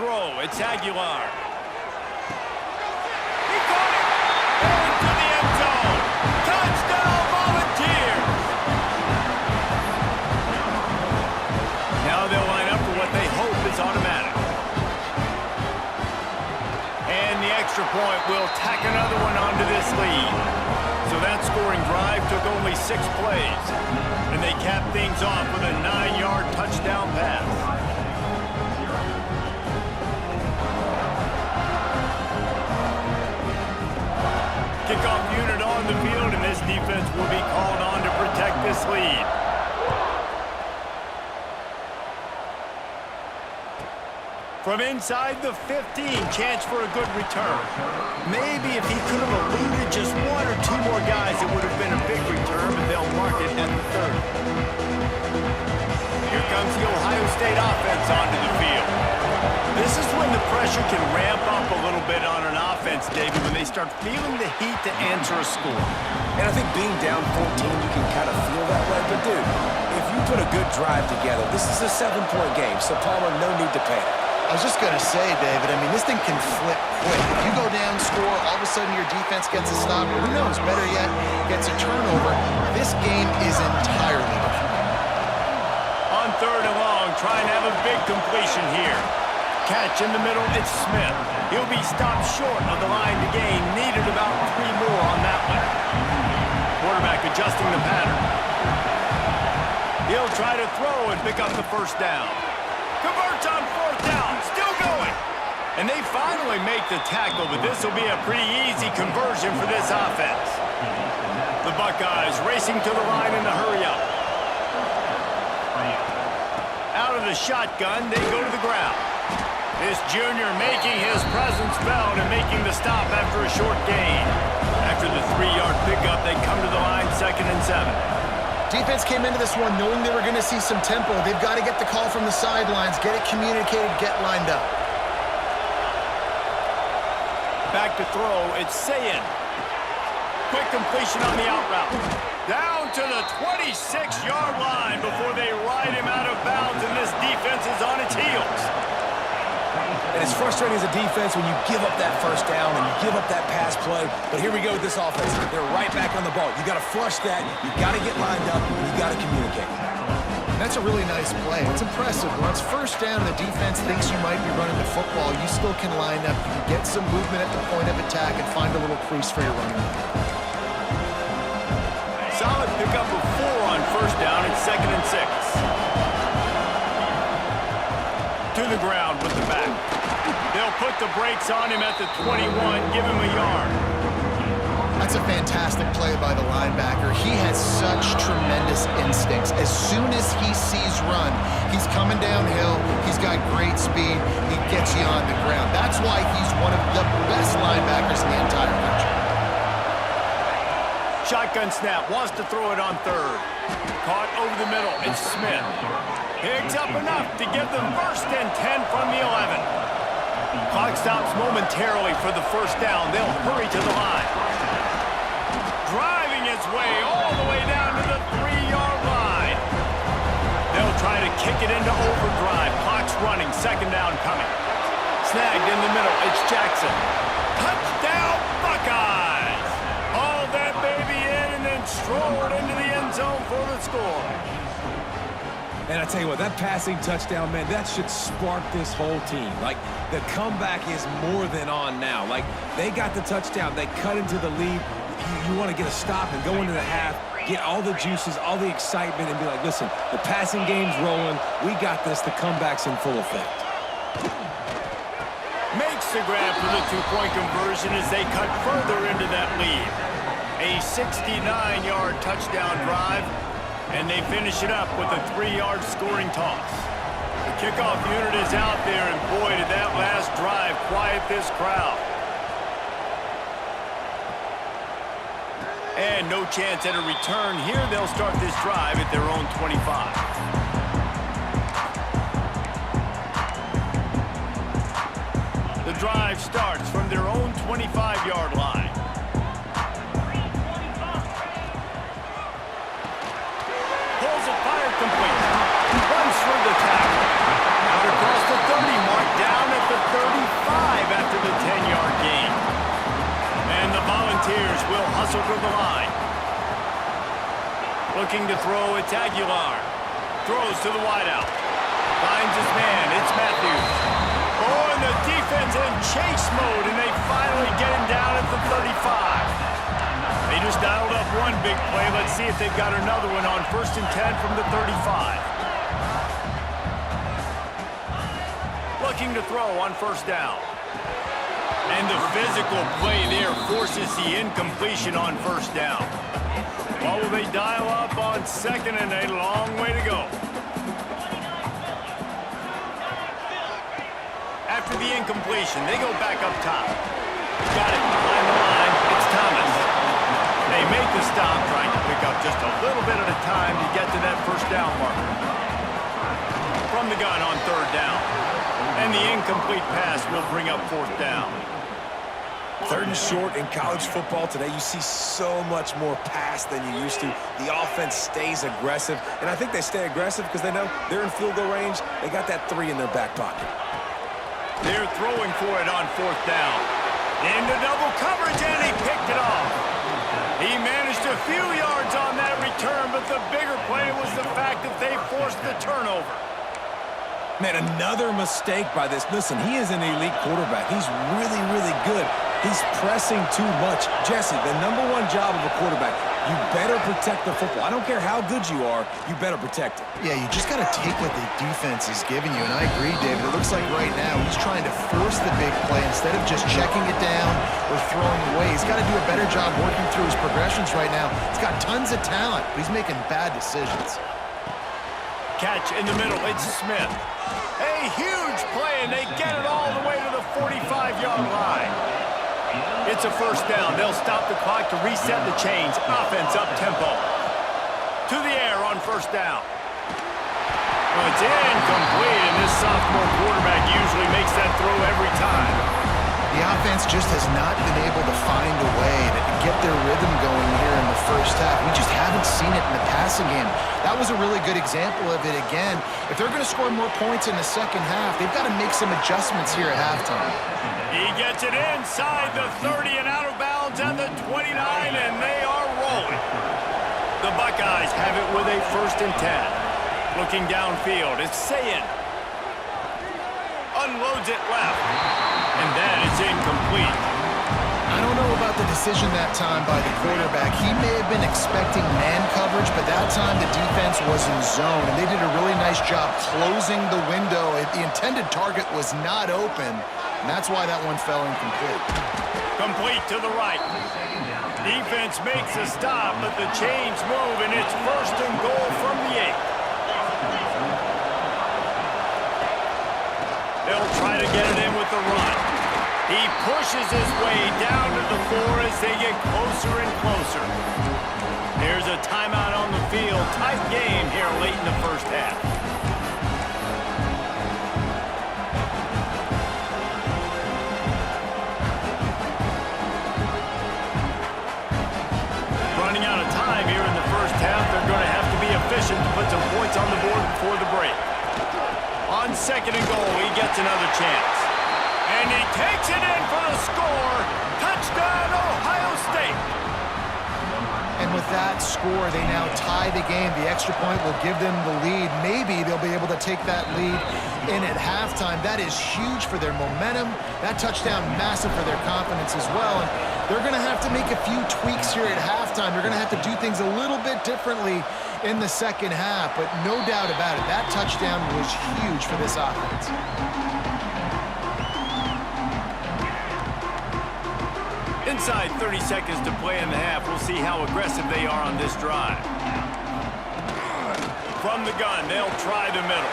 throw. It's Aguilar. He got it! Into the end zone. Touchdown, Volunteers! Now they'll line up for what they hope is automatic. And the extra point will tack another one onto this lead. So that scoring drive took only 6 plays. And they cap things off with a 9-yard touchdown pass. Kickoff unit on the field, and this defense will be called on to protect this lead. From inside the 15, chance for a good return. Maybe if he could have eluded just 1 or 2 more guys, it would have been a big return, but they'll mark it at the 30. Here comes the Ohio State offense onto the field. This is when the pressure can ramp up a little bit on an offense, David, when they start feeling the heat to answer a score. And I think being down 14, you can kind of feel that way. But, dude, if you put a good drive together, this is a 7-point game, so Palmer, no need to panic. I was just going to say, David, I mean, this thing can flip quick. If you go down, score, all of a sudden your defense gets a stop. Who knows? Better yet, gets a turnover. This game is entirely different. On 3rd and long, try and have a big completion here. Catch in the middle, it's Smith. He'll be stopped short of the line to gain. Needed about 3 more on that one. Quarterback adjusting the pattern. He'll try to throw and pick up the first down. Converts on 4th down, still going. And they finally make the tackle, but this will be a pretty easy conversion for this offense. The Buckeyes racing to the line in the hurry-up. Out of the shotgun, they go to the ground. This junior making his presence felt and making the stop after a short gain. After the 3-yard pickup, they come to the line 2nd and 7. Defense came into this one knowing they were going to see some tempo. They've got to get the call from the sidelines, get it communicated, get lined up. Back to throw, it's Sayin. Quick completion on the out route. Down to the 26-yard line before they ride him out of bounds, and this defense is on its heels. And it's frustrating as a defense when you give up that first down and you give up that pass play. But here we go with this offense. They're right back on the ball. You got to flush that. You got to get lined up. And you got to communicate. That's a really nice play. It's impressive. When it's first down and the defense thinks you might be running the football, you still can line up. You can get some movement at the point of attack and find a little crease for your running back. Solid pickup of 4 on first down. It's 2nd and 6. To the ground with the back. They'll put the brakes on him at the 21, give him a yard. That's a fantastic play by the linebacker. He has such tremendous instincts. As soon as he sees run, he's coming downhill. He's got great speed. He gets you on the ground. That's why he's one of the best linebackers in the entire country. Shotgun snap, wants to throw it on 3rd. Caught over the middle, it's Smith. Picks up enough to give them 1st and 10 from the 11. Clock stops momentarily for the first down. They'll hurry to the line. Driving his way all the way down to the 3-yard line. They'll try to kick it into overdrive. Clock's running, 2nd down coming. Snagged in the middle, it's Jackson. Touchdown, Buckeyes! Haul that baby in and then stroll it into the end zone for the score. And I tell you what, that passing touchdown, man, that should spark this whole team. Like, the comeback is more than on now. Like, they got the touchdown. They cut into the lead. You want to get a stop and go into the half, get all the juices, all the excitement, and be like, listen, the passing game's rolling. We got this. The comeback's in full effect. Makes the grab for the 2-point conversion as they cut further into that lead. A 69-yard touchdown drive. And they finish it up with a 3-yard scoring toss. The kickoff unit is out there, and boy, did that last drive quiet this crowd. And no chance at a return here. They'll start this drive at their own 25. The drive starts from their own 25-yard line. Complete. Runs through the tackle. Out across the 30, marked down at the Looking to throw, it's Aguilar. Throws to the wideout. Finds his man, it's Matthews. Oh, and the defense in chase mode, and they finally get him down at the 35. They just dialed up one big play. Let's see if they've got another one on 1st and 10 from the 35. Looking to throw on 1st down. And the physical play there forces the incompletion on 1st down. What will they dial up on 2nd and 8? A long way to go. After the incompletion, they go back up top. Got it behind the line. It's Thomas. They make the stop, trying to pick up just a little bit at a time to get to that 1st down marker. From the gun on 3rd down. And the incomplete pass will bring up 4th down. 3rd and short in college football today, you see so much more pass than you used to. The offense stays aggressive, and I think they stay aggressive because they know they're in field goal range. They got that 3 in their back pocket. They're throwing for it on 4th down. Into double coverage, and he picked it off. He managed a few yards on that return, but the bigger play was the fact that they forced the turnover. Man, another mistake by this. Listen, he is an elite quarterback. He's really, really good. He's pressing too much. Jesse, the #1 job of a quarterback, you better protect the football. I don't care how good you are, you better protect it. Yeah, you just got to take what the defense is giving you, and I agree, David. It looks like right now he's trying to force the big play instead of just checking it down or throwing away. He's got to do a better job working through his progressions right now. He's got tons of talent, but he's making bad decisions. Catch in the middle, it's Smith. A huge play, and they get it all the way to the 45-yard line. It's a 1st down. They'll stop the clock to reset the chains. Offense up-tempo. To the air on 1st down. Well, it's incomplete, and this sophomore quarterback usually makes that throw every time. The offense just has not been able to find a way to get their rhythm going here in the 1st half. We just haven't seen it in the passing game. That was a really good example of it again. If they're going to score more points in the 2nd half, they've got to make some adjustments here at halftime. He gets it inside the 30 and out of bounds at the 29, and they are rolling. The Buckeyes have it with a 1st and 10. Looking downfield, it's Sayin. Unloads it left. And that is incomplete. I don't know about the decision that time by the quarterback. He may have been expecting man coverage, but that time the defense was in zone, and they did a really nice job closing the window. The intended target was not open, and that's why that one fell incomplete. Complete to the right. Defense makes a stop, but the chains move, and it's 1st and goal from the 8. They'll try to get it in with the run. He pushes his way down to the 4 as they get closer and closer. There's a timeout on the field. Tight game here late in the 1st half. Running out of time here in the 1st half. They're going to have to be efficient to put some points on the board before the break. On 2nd and goal, he gets another chance. And he takes it in for the score. Touchdown, Ohio State. And with that score, they now tie the game. The extra point will give them the lead. Maybe they'll be able to take that lead in at halftime. That is huge for their momentum. That touchdown, massive for their confidence as well. And they're going to have to make a few tweaks here at halftime. They're going to have to do things a little bit differently in the 2nd half. But no doubt about it, that touchdown was huge for this offense. Inside 30 seconds to play in the half. We'll see how aggressive they are on this drive. From the gun, they'll try the middle.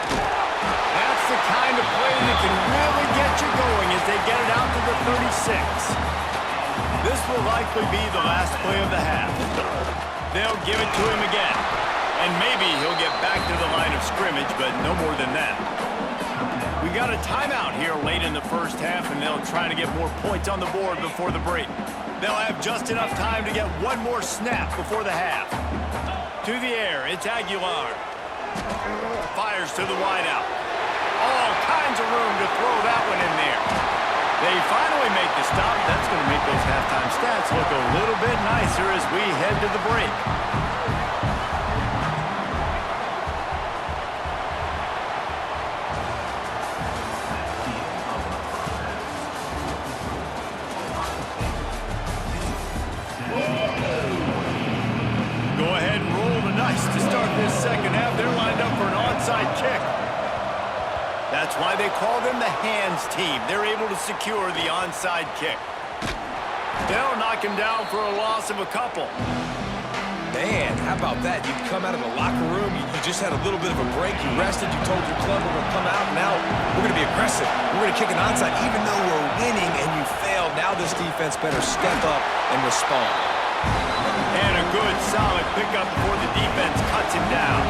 That's the kind of play that can really get you going as they get it out to the 36. This will likely be the last play of the half. They'll give it to him again. And maybe he'll get back to the line of scrimmage, but no more than that. We got a timeout here late in the 1st half, and they'll try to get more points on the board before the break. They'll have just enough time to get one more snap before the half. To the air, it's Aguilar. Fires to the wideout. All kinds of room to throw that one in there. They finally make the stop. That's going to make those halftime stats look a little bit nicer as we head to the break. why they call them the hands team. They're able to secure the onside kick. They'll knock him down for a loss of a couple. Man, how about that? You come out of the locker room, you just had a little bit of a break, you rested, you told your club we're going to come out, and now we're going to be aggressive. We're going to kick an onside, even though we're winning and you failed. Now this defense better step up and respond. And a good, solid pickup before the defense cuts him down.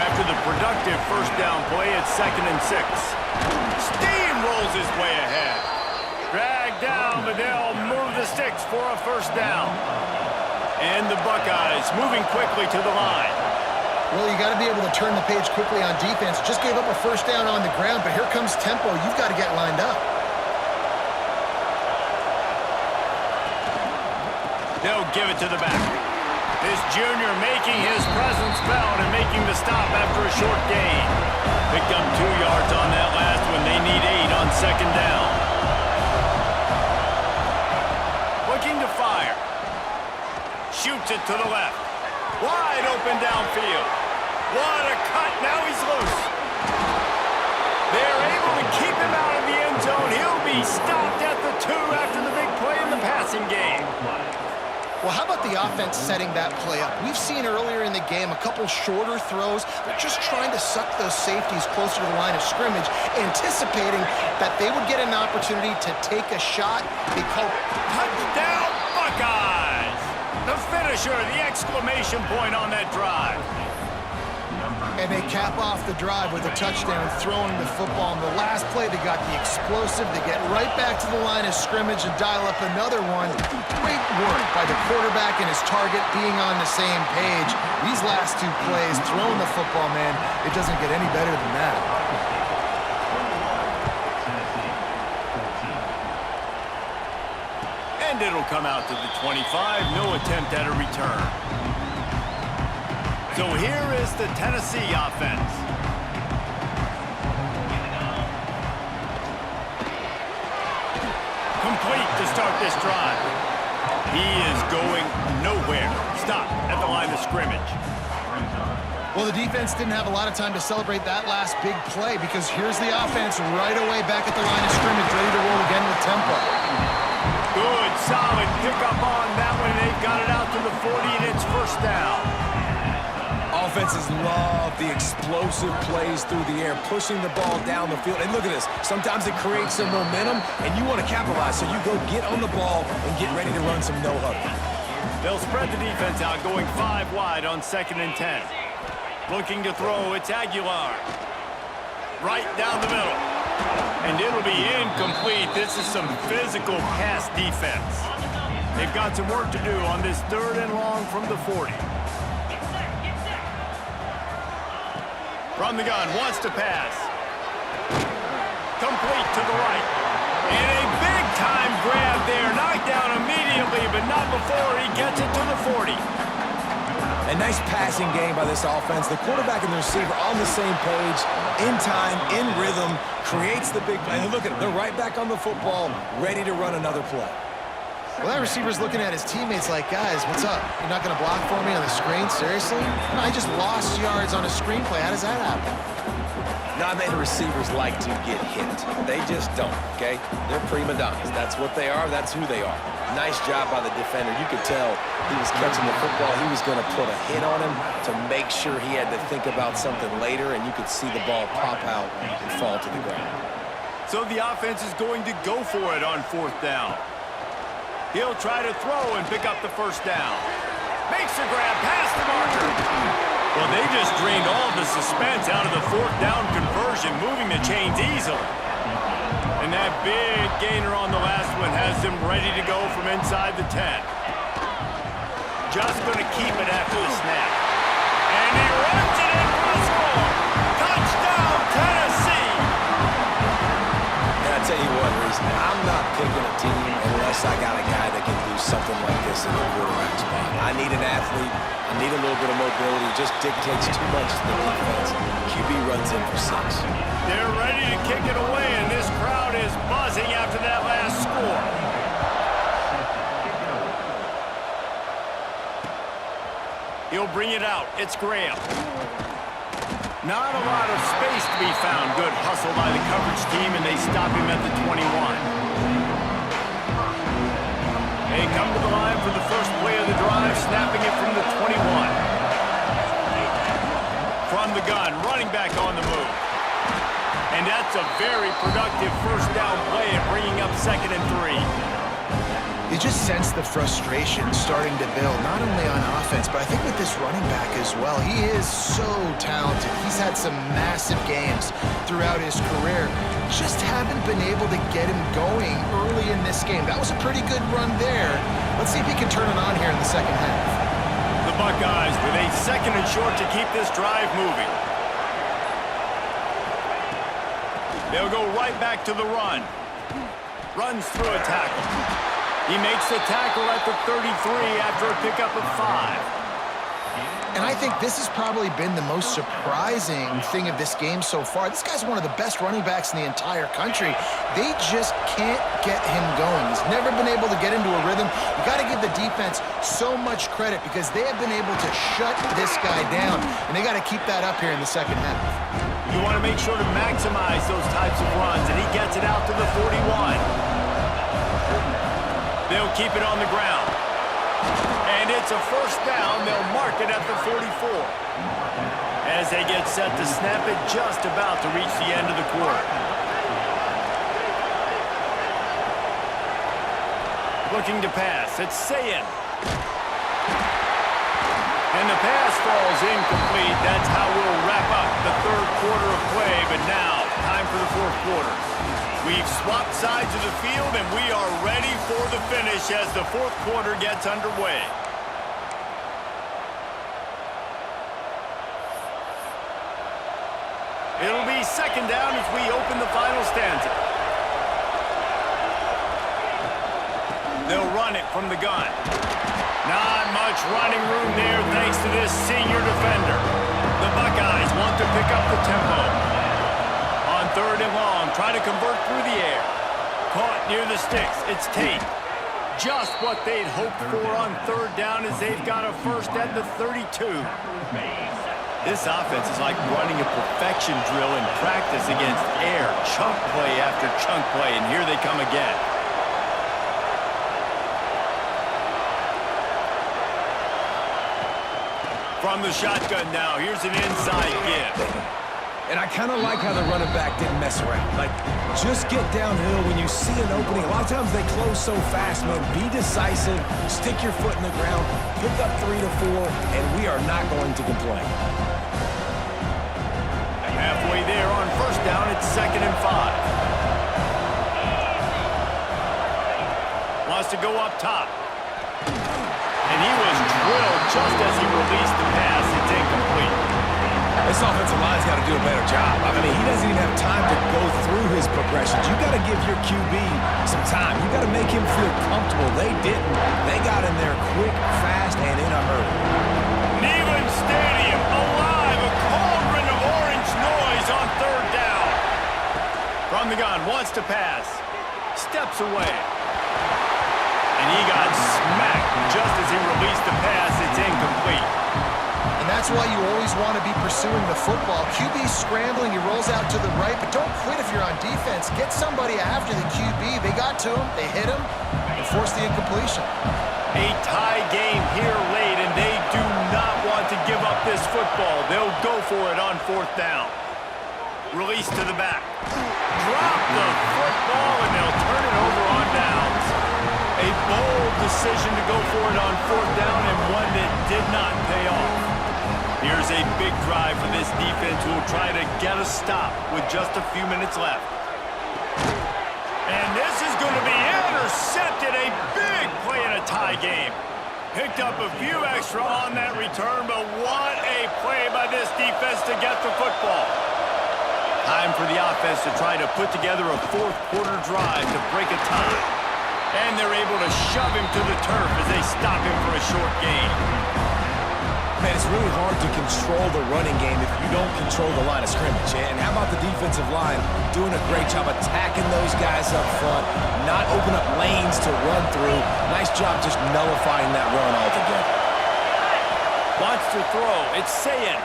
After the productive first down play, it's 2nd and 6. Steamrolls his way ahead. Dragged down, but they'll move the sticks for a first down. And the Buckeyes moving quickly to the line. Well, you got to be able to turn the page quickly on defense. Just gave up a first down on the ground, but here comes tempo. You've got to get lined up. They'll give it to the back. This junior making his presence felt and making the stop after a short gain. Picked up 2 yards on that last one. They need 8 on 2nd down. Looking to fire. Shoots it to the left. Wide open downfield. What a cut. Now he's loose. They're able to keep him out of the end zone. He'll be stopped at the 2 after the big play in the passing game. Well, how about the offense setting that play up? We've seen earlier in the game a couple shorter throws. They're just trying to suck those safeties closer to the line of scrimmage, anticipating that they would get an opportunity to take a shot. They call Touchdown, Buckeyes! The finisher, the exclamation point on that drive. And they cap off the drive with a touchdown, throwing the football. On the last play, they got the explosive. They get right back to the line of scrimmage and dial up another one. Great work by the quarterback and his target being on the same page. These last 2 plays, throwing the football, man, it doesn't get any better than that. And it'll come out to the 25. No attempt at a return. So here is the Tennessee offense. Complete to start this drive. He is going nowhere. Stop at the line of scrimmage. Well, the defense didn't have a lot of time to celebrate that last big play because here's the offense right away back at the line of scrimmage, ready to roll again with tempo. Good, solid pickup on that one. They've got it out to the 40, and it's first down. Offenses love the explosive plays through the air, pushing the ball down the field. And look at this. Sometimes it creates some momentum, and you want to capitalize. So you go get on the ball and get ready to run some no-huddle. They'll spread the defense out, going 5 wide on 2nd and 10. Looking to throw, it's Aguilar. Right down the middle. And it'll be incomplete. This is some physical pass defense. They've got some work to do on this 3rd and long from the 40. From the gun, wants to pass. Complete to the right. And a big-time grab there. Knocked down immediately, but not before he gets it to the 40. A nice passing game by this offense. The quarterback and the receiver on the same page, in time, in rhythm, creates the big play. And look at it, they're right back on the football, ready to run another play. Well, that receiver's looking at his teammates like, guys, what's up? You're not going to block for me on the screen? Seriously? No, I just lost yards on a screenplay. How does that happen? Not many receivers like to get hit. They just don't, okay? They're prima donnas. That's what they are. That's who they are. Nice job by the defender. You could tell he was catching the football. He was going to put a hit on him to make sure he had to think about something later, and you could see the ball pop out and fall to the ground. So the offense is going to go for it on 4th down. He'll try to throw and pick up the first down. Makes a grab past the marker. Well, they just drained all the suspense out of the 4th down conversion, moving the chains easily. And that big gainer on the last one has them ready to go from inside the 10. Just going to keep it after the snap. And he runs it in for a score. Touchdown, Tennessee! And I tell you what, Reese, I'm not picking a team unless I got a guy that can do something like this in the quarterback spot. I need an athlete. I need a little bit of mobility. It just dictates too much to the defense. QB runs in for 6. They're ready to kick it away, and this crowd is buzzing after that last score. He'll bring it out. It's Graham. Not a lot of space to be found. Good hustle by the coverage team, and they stop him at the 21. They come to the line for the first play of the drive, snapping it from the 21. From the gun, running back on the move. And that's a very productive first down play at bringing up 2nd and 3. You just sense the frustration starting to build, not only on offense, but I think with this running back as well. He is so talented. He's had some massive games throughout his career. Just haven't been able to get him going early in this game. That was a pretty good run there. Let's see if he can turn it on here in the second half. The Buckeyes with a 2nd and short to keep this drive moving. They'll go right back to the run. Runs through a tackle. He makes the tackle at the 33 after a pickup of 5. And I think this has probably been the most surprising thing of this game so far. This guy's one of the best running backs in the entire country. They just can't get him going. He's never been able to get into a rhythm. You got to give the defense so much credit because they have been able to shut this guy down, and they got to keep that up here in the second half. You want to make sure to maximize those types of runs, and he gets it out to the 41. They'll keep it on the ground. And it's a first down. They'll mark it at the 44. As they get set to snap it, just about to reach the end of the quarter. Looking to pass. It's Sayin. And the pass falls incomplete. That's how we'll wrap up the 3rd quarter of play. But now, time for the 4th quarter. We've swapped sides of the field, and we are ready for the finish as the 4th quarter gets underway. It'll be 2nd down as we open the final stanza. They'll run it from the gun. Not much running room there thanks to this senior defender. The Buckeyes want to pick up the tempo. On 3rd and long, try to convert through the air. Caught near the sticks. It's Tate. Just what they'd hoped for on 3rd down as they've got a first at the 32. This offense is like running a perfection drill in practice against air. Chunk play after chunk play, and here they come again. From the shotgun now, here's an inside give. And I kind of like how the running back didn't mess around. Like, just get downhill when you see an opening. A lot of times they close so fast, man. Be decisive, stick your foot in the ground, pick up 3 to 4, and we are not going to complain. Halfway there on first down, it's 2nd and 5. Wants to go up top. And he was drilled just as he released the pass. It's incomplete. This offensive line's got to do a better job. I mean, he doesn't even have time to go through his progressions. You got to give your QB some time. You got to make him feel comfortable. They didn't. They got in there quick, fast, and in a hurry. Neyland Stadium alive. A cauldron of orange noise on 3rd down. From the gun, wants to pass. Steps away. And he got smacked just as he released the pass. It's incomplete. And that's why you always want to be pursuing the football. QB's scrambling, he rolls out to the right, but don't quit if you're on defense. Get somebody after the QB. They got to him, they hit him, and forced the incompletion. A tie game here late, and they do not want to give up this football. They'll go for it on 4th down. Release to the back. Drop the football, and they'll turn it over on downs. A bold decision to go for it on 4th down, and one that did not pay off. Here's a big drive for this defense who will try to get a stop with just a few minutes left. And this is going to be intercepted. A big play in a tie game. Picked up a few extra on that return, but what a play by this defense to get the football. Time for the offense to try to put together a 4th quarter drive to break a tie. And they're able to shove him to the turf as they stop him for a short gain. Man, it's really hard to control the running game if you don't control the line of scrimmage. And how about the defensive line doing a great job attacking those guys up front, not open up lanes to run through. Nice job just nullifying that run altogether. Wants to throw. It's Sayin.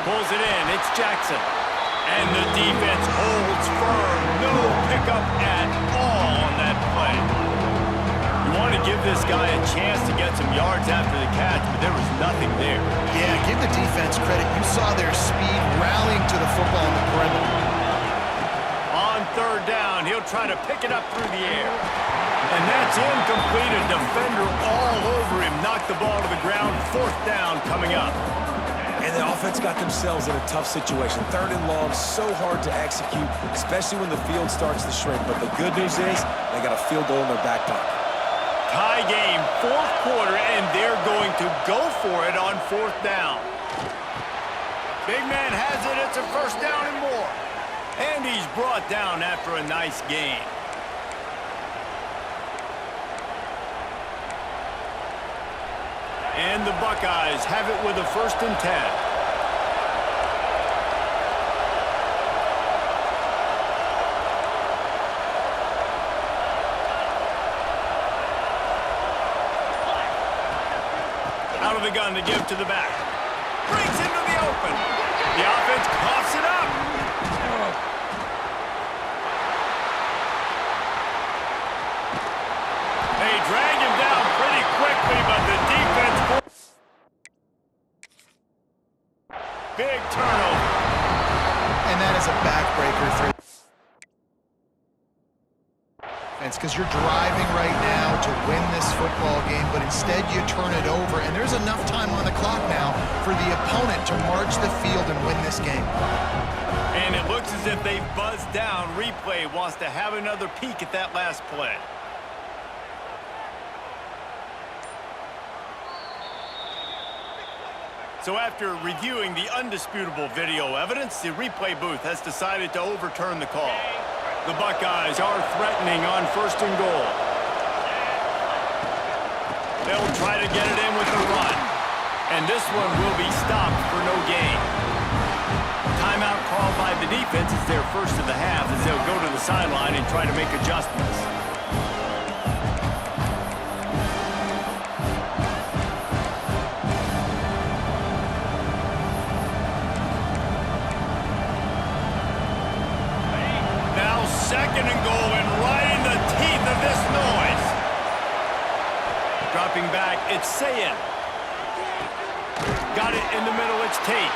Pulls it in. It's Jackson. And the defense holds firm. No pickup at all on that play. You want to give this guy a chance to get some yards after the catch, but there was nothing there. Yeah, give the defense credit. You saw their speed rallying to the football on the perimeter. On third down, he'll try to pick it up through the air. And that's incomplete. A defender all over him. Knocked the ball to the ground. Fourth down coming up. And the offense got themselves in a tough situation. Third and long, so hard to execute, especially when the field starts to shrink. But the good news is they got a field goal in their back pocket. Tie game, fourth quarter, and they're going to go for it on fourth down. Big man has it. It's a first down and more. And he's brought down after a nice gain. And the Buckeyes have it with a 1st and 10. Out of the gun to give to the back. Brings into the open. The offense coughs it up. They drag him down pretty quickly, but the defense... Big turnover. And that is a backbreaker for defense, because you're driving right now to win this football game, but instead you turn it over, and there's enough time on the clock now for the opponent to march the field and win this game. And it looks as if they've buzzed down. Replay wants to have another peek at that last play. So after reviewing the undisputable video evidence, the replay booth has decided to overturn the call. The Buckeyes are threatening on 1st and goal. They'll try to get it in with the run. And this one will be stopped for no gain. Timeout called by the defense is their first of the half as they'll go to the sideline and try to make adjustments. Second and goal, and right in the teeth of this noise. Dropping back, it's Sayin. Got it in the middle, it's Tate.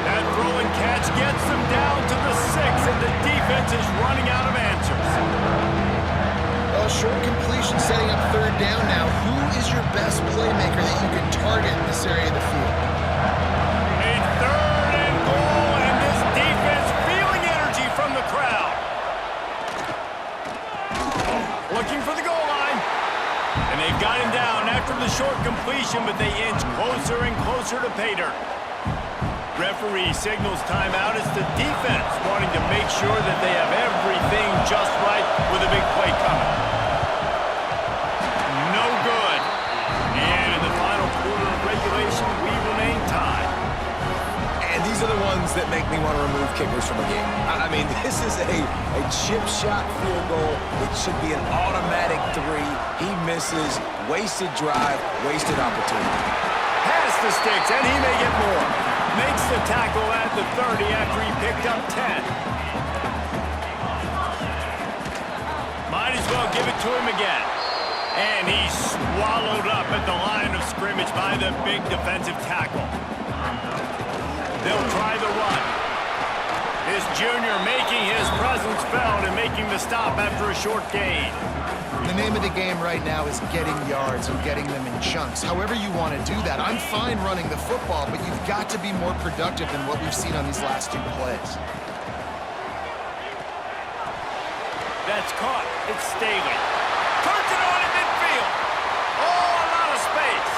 That throw and catch gets them down to the 6, and the defense is running out of answers. A short completion setting up third down now. Who is your best playmaker that you can target in this area of the field? A third and goal, and this defense feeling energy from the crowd. Looking for the goal line. And they've got him down after the short completion, but they inch closer and closer to pay dirt. Referee signals timeout. It's the defense wanting to make sure that they have everything just right with a big play coming. No good. And in the final quarter of regulation, we remain tied. And these are the ones that make me want to remove kickers from a game. I mean, this is a chip shot field goal. It should be an automatic 3. He misses. Wasted drive, wasted opportunity. Has the sticks, and he may get more. Makes the tackle at the 30 after he picked up 10. Might as well give it to him again. And he's swallowed up at the line of scrimmage by the big defensive tackle. They'll try the run. This junior making his presence felt and making the stop after a short gain. The name of the game right now is getting yards and getting them in chunks. However you want to do that. I'm fine running the football, but you've got to be more productive than what we've seen on these last 2 plays. That's caught. It's Staley. Turns it on in midfield. Oh, a lot of space.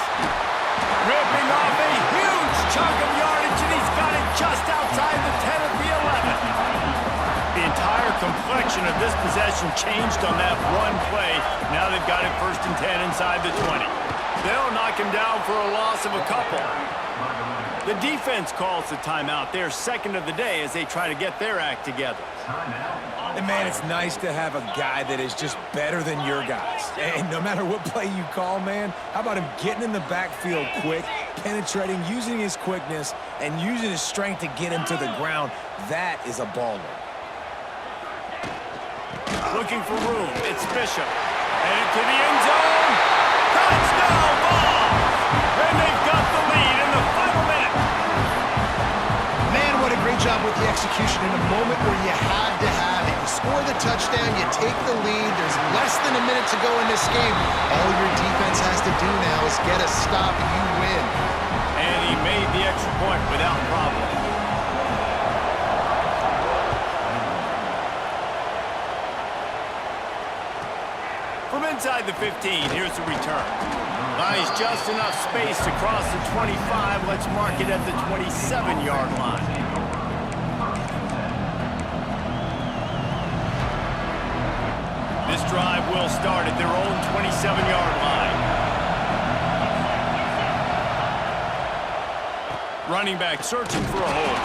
Ripping off a huge chunk of yardage, and he's got it just outside the 10 of the 11. The entire complexion of this possession changed on that one play. Now they've got it 1st and 10 inside the 20. They'll knock him down for a loss of a couple. The defense calls the timeout. They're 2nd of the day as they try to get their act together. And, man, it's nice to have a guy that is just better than your guys. And no matter what play you call, man, how about him getting in the backfield quick, penetrating, using his quickness, and using his strength to get him to the ground. That is a baller. Looking for room. It's Bishop. And into the end zone. Touchdown ball! And they've got the lead in the final minute. Man, what a great job with the execution in a moment where you had to have it. You score the touchdown, you take the lead. There's less than a minute to go in this game. All your defense has to do now is get a stop and you win. And he made the extra point without problem. From inside the 15, here's the return. Buys just enough space to cross the 25. Let's mark it at the 27-yard line. This drive will start at their own 27-yard line. Running back searching for a hole.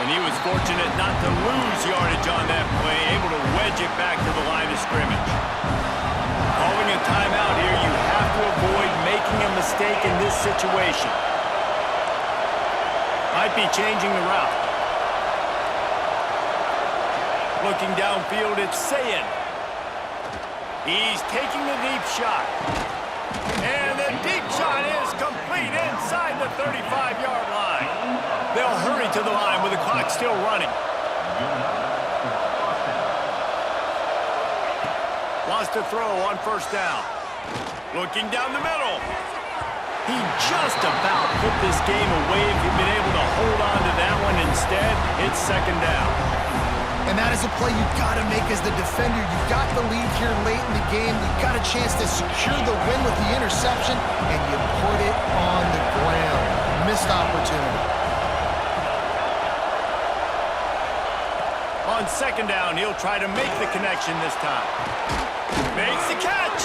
And he was fortunate not to lose yardage on that play, able to wedge it back to the line of scrimmage. Calling a timeout here, you have to avoid making a mistake in this situation. Might be changing the route. Looking downfield, it's Sayin. He's taking the deep shot. And the deep shot is complete inside the 35-yard line. They'll hurry to the line with the clock still running. Lost a throw on first down. Looking down the middle. He just about put this game away if he'd been able to hold on to that one. Instead, it's second down. And that is a play you've got to make as the defender. You've got the lead here late in the game. You've got a chance to secure the win with the interception, and you put it on the ground. Missed opportunity. On second down, he'll try to make the connection this time. Makes the catch.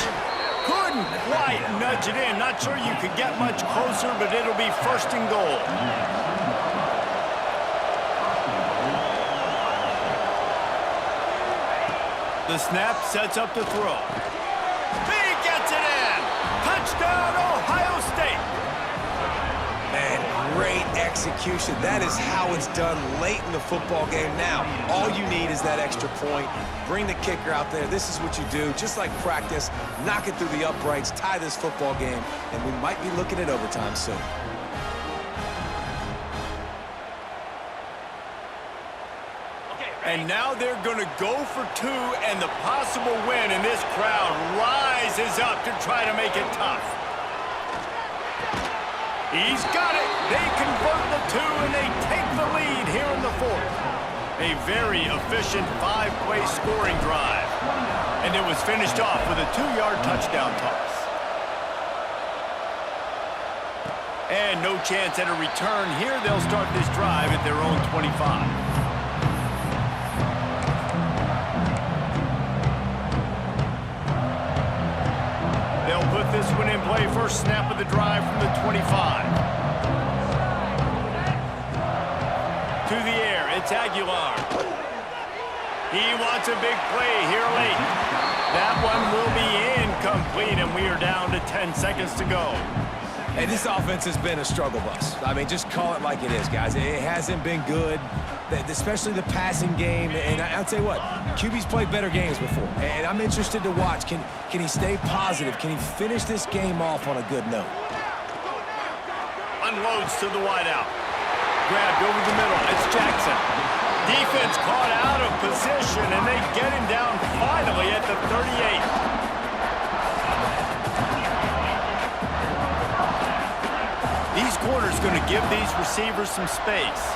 Couldn't quite nudge it in. Not sure you could get much closer, but it'll be first and goal. The snap sets up the throw. He gets it in. Touchdown, Ohio State. Man, great execution. That is how it's done late in the football game. Now, all you need is that extra point. Bring the kicker out there. This is what you do. Just like practice, knock it through the uprights, tie this football game, and we might be looking at overtime soon. And now they're going to go for two and the possible win, and this crowd rises up to try to make it tough. He's got it. They convert the two, and they take the lead here in the fourth. A very efficient five-play scoring drive. And it was finished off with a 2-yard touchdown toss. And no chance at a return here. They'll start this drive at their own 25. They'll put this one in play. First snap of the drive from the 25. To the air, it's Aguilar. He wants a big play here late. That one will be incomplete, and we are down to 10 seconds to go. And this offense has been a struggle bus. I mean, just call it like it is, guys. It hasn't been good, especially the passing game. And I'll tell you what, QB's played better games before. And I'm interested to watch. Can he stay positive? Can he finish this game off on a good note? Unloads to the wideout. Grabbed over the middle. It's Jackson. Defense caught out of position, and they get him down finally at the 38. These corners going to give these receivers some space.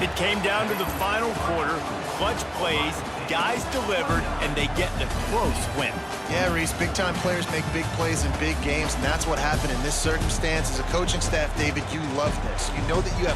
It came down to the final quarter. Clutch plays, guys delivered, and they get a close win. Yeah, Reese, big-time players make big plays in big games, and that's what happened in this circumstance. As a coaching staff, David, you love this. You know that you have